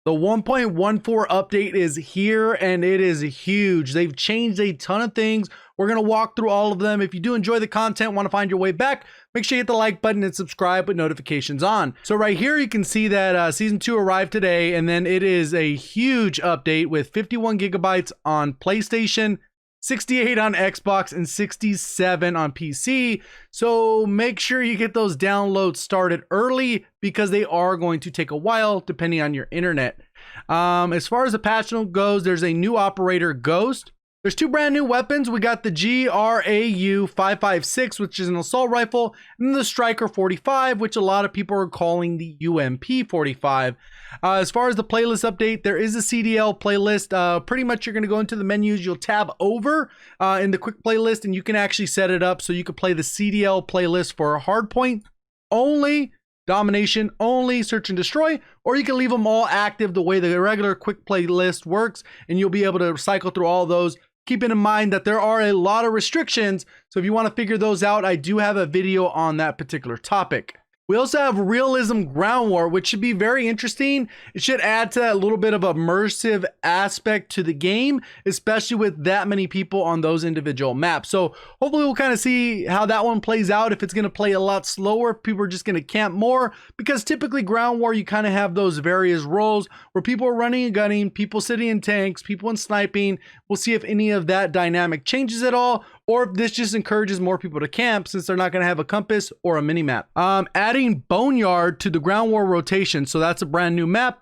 The 1.14 update is here and it is huge. They've changed a ton of things. We're going to walk through all of them. If you do enjoy the content, want to find your way back, make sure you hit the like button and subscribe with notifications on. So right here, you can see that Season 2 arrived today, and then it is a huge update with 51 gigabytes on PlayStation, 68 on Xbox, and 67 on PC. So make sure you get those downloads started early because they are going to take a while depending on your internet. As far as the patch note goes, there's a new operator, Ghost. There's two brand new weapons. We got the GRAU 556, which is an assault rifle, and the Striker 45, which a lot of people are calling the UMP 45. As far as the playlist update, there is a CDL playlist. Pretty much you're going to go into the menus, you'll tab over in the quick playlist, and you can actually set it up so you can play the CDL playlist for hardpoint only, domination only, search and destroy, or you can leave them all active the way the regular quick playlist works, and you'll be able to cycle through all those. Keeping in mind that there are a lot of restrictions, so if you want to figure those out, I do have a video on that particular topic. We also have Realism Ground War, which should be very interesting. It should add to that little bit of immersive aspect to the game, especially with that many people on those individual maps. So hopefully we'll kind of see how that one plays out, if it's going to play a lot slower, if people are just going to camp more, because typically Ground War, you kind of have those various roles where people are running and gunning, people sitting in tanks, people in sniping. We'll see if any of that dynamic changes at all, or if this just encourages more people to camp since they're not going to have a compass or a mini map. Adding Boneyard to the Ground War rotation, so that's a brand new map.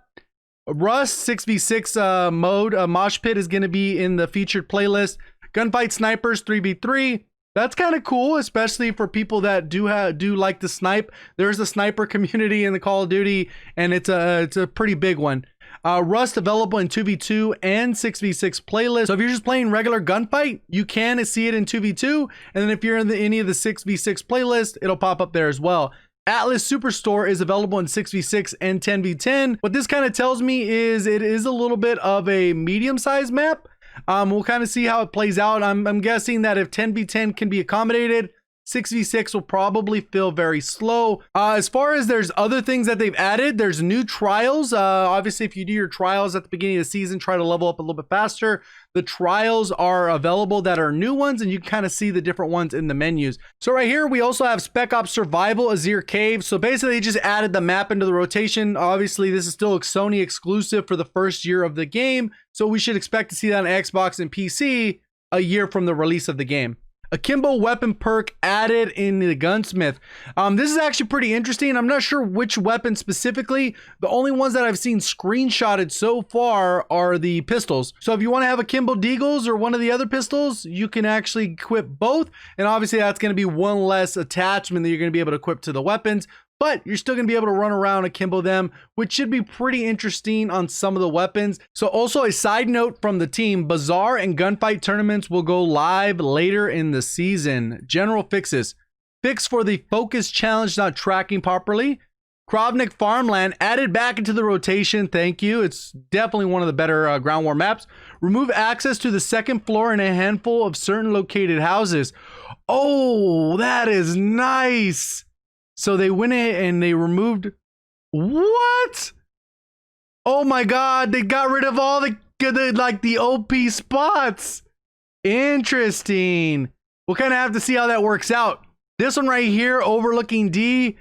Rust 6v6 mode, Mosh Pit is going to be in the featured playlist. Gunfight Snipers 3v3. That's kind of cool, especially for people that do like to snipe. There's a sniper community in the Call of Duty, and it's a pretty big one. Rust available in 2v2 and 6v6 playlist. So if you're just playing regular gunfight, you can see it in 2v2. And then if you're in any of the 6v6 playlist, it'll pop up there as well. Atlas Superstore is available in 6v6 and 10v10. What this kind of tells me is it is a little bit of a medium-sized map. We'll kind of see how it plays out. I'm guessing that if 10v10 can be accommodated, 6v6 will probably feel very slow. As far as there's other things that they've added, there's new trials. Obviously, if you do your trials at the beginning of the season, try to level up a little bit faster. The trials are available that are new ones, and you can kind of see the different ones in the menus. So right here, we also have Spec Ops Survival, Azir Cave. So basically, they just added the map into the rotation. Obviously, this is still a Sony exclusive for the first year of the game, so we should expect to see that on Xbox and PC a year from the release of the game. A Kimball weapon perk added in the Gunsmith. This is actually pretty interesting. I'm not sure which weapon specifically. The only ones that I've seen screenshotted so far are the pistols. So if you want to have a Kimball Deagles or one of the other pistols, you can actually equip both. And obviously that's going to be one less attachment that you're going to be able to equip to the weapons. But you're still going to be able to run around and Kimbo them, which should be pretty interesting on some of the weapons. So also a side note from the team, Bazaar and Gunfight tournaments will go live later in the season. General fixes. Fix for the Focus Challenge not tracking properly. Krovnik Farmland added back into the rotation. Thank you. It's definitely one of the better Ground War maps. Remove access to the second floor in a handful of certain located houses. Oh, that is nice. So they went in and they removed, what? Oh my God, they got rid of all the OP spots. Interesting. We'll kind of have to see how that works out. This one right here, overlooking D,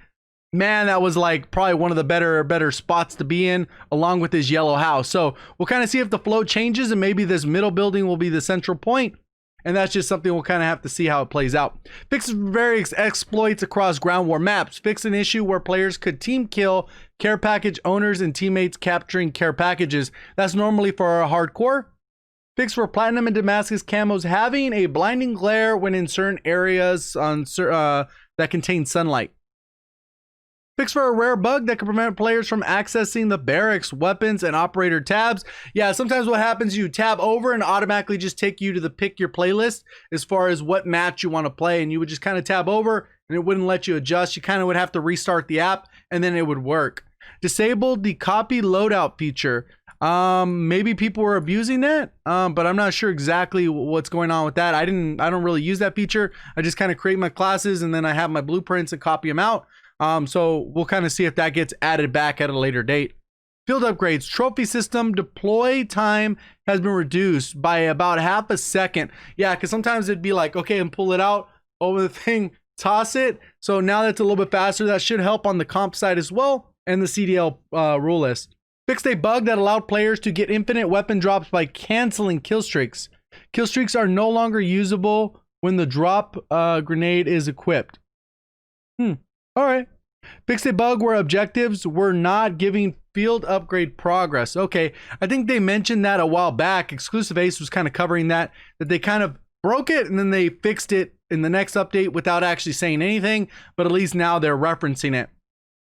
man, that was like probably one of the better spots to be in, along with this yellow house. So we'll kind of see if the flow changes and maybe this middle building will be the central point. And that's just something we'll kind of have to see how it plays out. Fix various exploits across Ground War maps. Fix an issue where players could team kill care package owners and teammates capturing care packages. That's normally for our hardcore. Fix for Platinum and Damascus camos having a blinding glare when in certain areas on that contain sunlight. Fix for a rare bug that can prevent players from accessing the barracks, weapons, and operator tabs. Yeah, sometimes what happens, you tab over and automatically just take you to the pick your playlist as far as what match you want to play, and you would just kind of tab over and it wouldn't let you adjust. You kind of would have to restart the app and then it would work. Disabled the copy loadout feature. Maybe people were abusing that, but I'm not sure exactly what's going on with that. I don't really use that feature. I just kind of create my classes and then I have my blueprints and copy them out. So we'll kind of see if that gets added back at a later date. Field upgrades. Trophy system deploy time has been reduced by about half a second. Yeah, because sometimes it'd be like, okay, and pull it out over the thing, toss it. So now that's a little bit faster. That should help on the comp side as well, and the CDL rule list. Fixed a bug that allowed players to get infinite weapon drops by canceling kill streaks. Kill streaks are no longer usable when the drop grenade is equipped. All right. Fixed a bug where objectives were not giving field upgrade progress. Okay, I think they mentioned that a while back. Exclusive Ace was kind of covering that they kind of broke it and then they fixed it in the next update without actually saying anything, but at least now they're referencing it.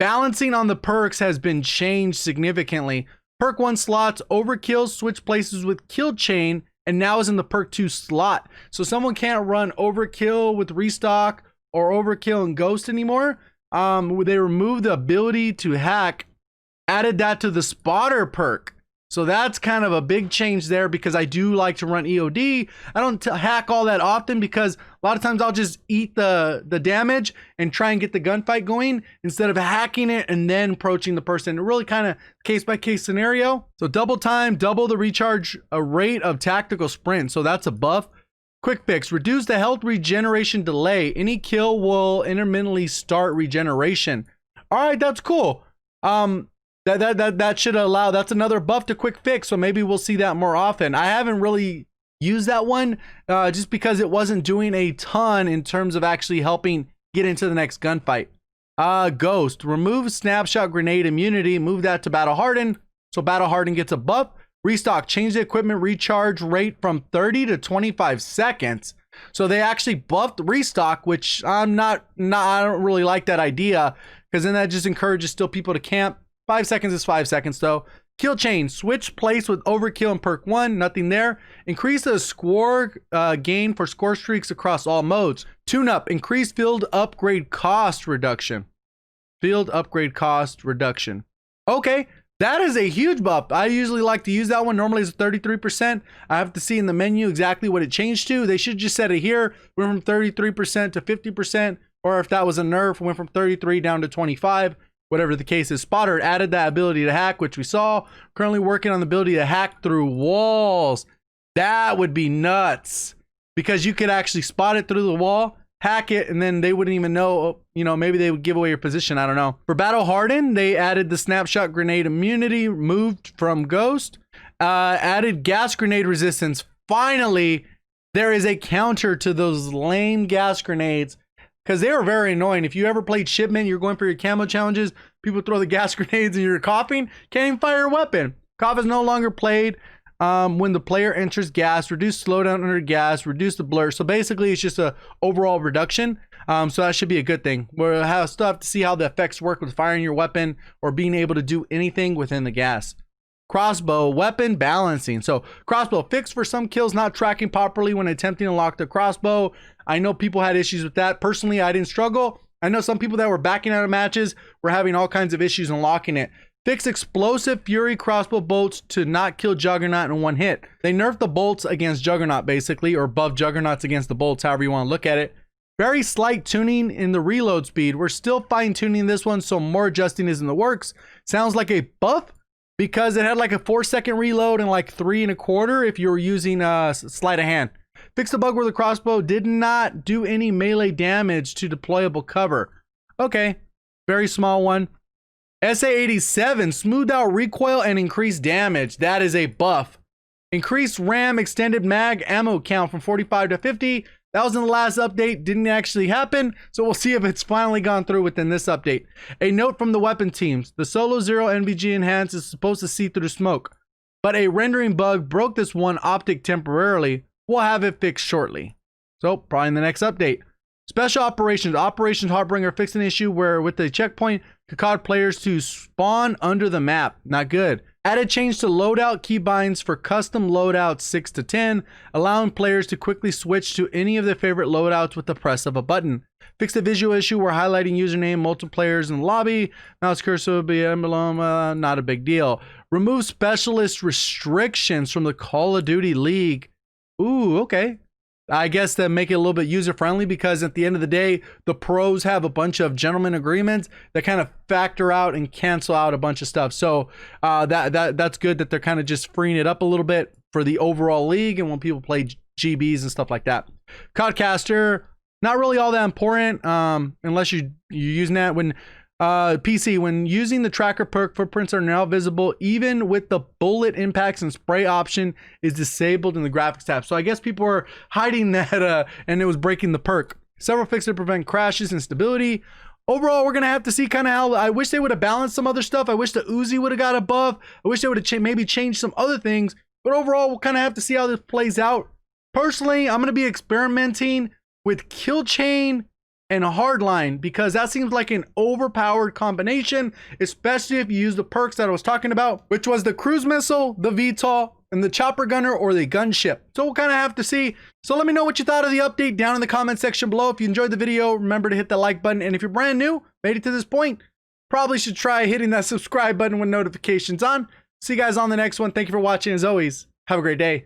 Balancing on the perks has been changed significantly. Perk 1 slots overkill switch places with kill chain and now is in the perk 2 slot. So someone can't run overkill with restock or overkill and ghost anymore. They removed the ability to hack, added that to the spotter perk. So that's kind of a big change there because I do like to run EOD. I don't hack all that often because a lot of times I'll just eat the damage and try and get the gunfight going instead of hacking it and then approaching the person. Really kind of case by case scenario. So double time, double the recharge rate of tactical sprint. So that's a buff. Quick fix, reduce the health regeneration delay. Any kill will intermittently start regeneration. All right, that's cool. That should allow, that's another buff to quick fix, so maybe we'll see that more often. I haven't really used that one just because it wasn't doing a ton in terms of actually helping get into the next gunfight. Ghost, remove snapshot grenade immunity, move that to Battle-Hardened, so Battle-Hardened gets a buff. Restock, change the equipment recharge rate from 30 to 25 seconds. So they actually buffed restock, which I don't really like that idea because then that just encourages still people to camp. 5 seconds is 5 seconds though. Kill chain, switch place with overkill and perk 1, nothing there. Increase the score gain for score streaks across all modes. Tune up, increase field upgrade cost reduction. Field upgrade cost reduction. Okay, that is a huge buff. I usually like to use that one. Normally it's 33%. I have to see in the menu exactly what it changed to. They should just set it here. Went from 33% to 50%, or if that was a nerf, went from 33 down to 25. Whatever the case is. Spotter added that ability to hack, which we saw. Currently working on the ability to hack through walls. That would be nuts because you could actually spot it through the wall, hack it, and then they wouldn't even know, you know, maybe they would give away your position. I don't know. For Battle-Hardened, they added the snapshot grenade immunity, moved from Ghost, added gas grenade resistance. Finally, there is a counter to those lame gas grenades. Because they were very annoying. If you ever played Shipment, you're going for your camo challenges, people throw the gas grenades and you're coughing, can't even fire a weapon. Cough is no longer played when the player enters gas, reduce slowdown under gas, reduce the blur. So basically it's just a overall reduction. So that should be a good thing. We'll still have to see how the effects work with firing your weapon or being able to do anything within the gas. Crossbow weapon balancing. So crossbow fixed for some kills not tracking properly when attempting to lock the crossbow. I know people had issues with that. Personally, I didn't struggle. I know some people that were backing out of matches were having all kinds of issues in locking it. Fix explosive fury crossbow bolts to not kill Juggernaut in one hit. They nerfed the bolts against Juggernaut basically, or buff Juggernauts against the bolts, however you want to look at it. Very slight tuning in the reload speed. We're still fine tuning this one, so more adjusting is in the works. Sounds like a buff because it had like a 4-second reload and like 3 1/4 if you were using sleight of hand. Fix the bug where the crossbow did not do any melee damage to deployable cover. Okay, very small one. SA-87 smoothed out recoil and increased damage. That is a buff. Increased RAM extended mag ammo count from 45 to 50. That was in the last update, didn't actually happen, so we'll see if it's finally gone through within this update. A note from the weapon teams. The Solo Zero NVG Enhance is supposed to see through smoke, but a rendering bug broke this one optic temporarily. We'll have it fixed shortly. So, probably in the next update. Special Operations. Operations Heartbringer fixed an issue where with the checkpoint could cause players to spawn under the map. Not good. Added change to loadout keybinds for custom loadouts 6 to 10, allowing players to quickly switch to any of their favorite loadouts with the press of a button. Fixed a visual issue where highlighting username multiplayers in the lobby. Mouse cursor will be emblem, not a big deal. Remove specialist restrictions from the Call of Duty League. Ooh, okay. I guess to make it a little bit user friendly, because at the end of the day, the pros have a bunch of gentleman agreements that kind of factor out and cancel out a bunch of stuff. So that's good that they're kind of just freeing it up a little bit for the overall league and when people play GBs and stuff like that. Codcaster, not really all that important unless you're using that. When PC, when using the tracker perk, footprints are now visible even with the bullet impacts and spray option is disabled in the graphics tab. So I guess people are hiding that and it was breaking the perk. Several fixes to prevent crashes and stability. Overall, we're going to have to see kind of how, I wish they would have balanced some other stuff. I wish the Uzi would have got a buff. I wish they would have maybe changed some other things. But overall, we'll kind of have to see how this plays out. Personally, I'm going to be experimenting with kill chain and hardline, because that seems like an overpowered combination, especially if you use the perks that I was talking about, which was the cruise missile, the VTOL, and the chopper gunner or the gunship. So we'll kind of have to see. So let me know what you thought of the update down in the comment section below. If you enjoyed the video, remember to hit the like button. And if you're brand new, made it to this point, probably should try hitting that subscribe button with notifications on. See you guys on the next one. Thank you for watching. As always, have a great day.